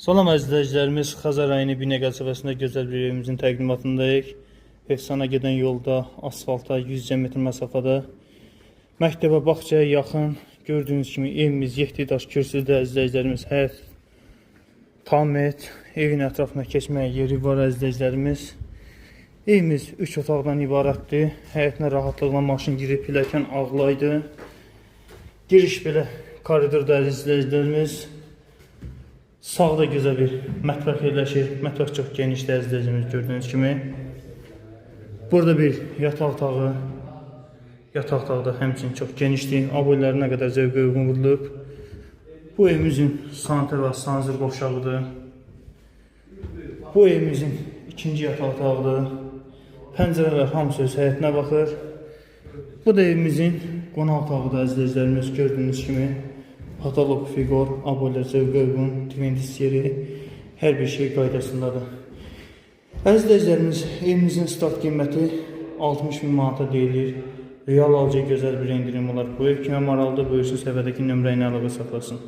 Salam əzizləyicilərimiz, Xəzər rayonu Binəqədi qəsəbəsində gözəl bir evimizin təqdimatındayıq. Efsana gedən yolda, asfalta 100 metr məsafədə, məktəbə, bağçaya yaxın. Gördüyünüz kimi evimiz 7 daş kürsüdə əzizləyicilərimiz, həyət tam et, evin ətrafına keçməyə yeri var əzizləyicilərimiz. Evimiz 3 otaqdan ibarətdir. Həyətinə rahatlıqla maşın girib pilləkən ağlaydı. Giriş belə koridorda əzizləyicilərimiz. Sağda gözəl bir mətbəx yerləşir. Mətbəx çox genişdir əzizləyicilərimiz, gördüyünüz kimi. Burada bir yataq otağı. Yataq otağı da həmçinin çox genişdir. Aboylarına qədər zövqə uyğun vurulub. Bu evimizin sanitar və sanzir qovşağıdır. Bu evimizin ikinci yataq otağıdır. Pəncərələr hamısı öz həyətinə baxır. Bu da evimizin qonaq otağıdır əzizləyicilərimiz, gördüyünüz kimi. Patolog, fiqor, aboylar zövqə uyğun, tvindis yeri, hər bir şey qaydasındadır. Əzizləyicilərimiz, evimizin start qiyməti 60.000 manata deyilir. Real alıcıya gözəl bir endirim olar. Bu ev kimə maraqlıdır, buyursun səviyyədəki nömrə ilə əlaqə saxlasın.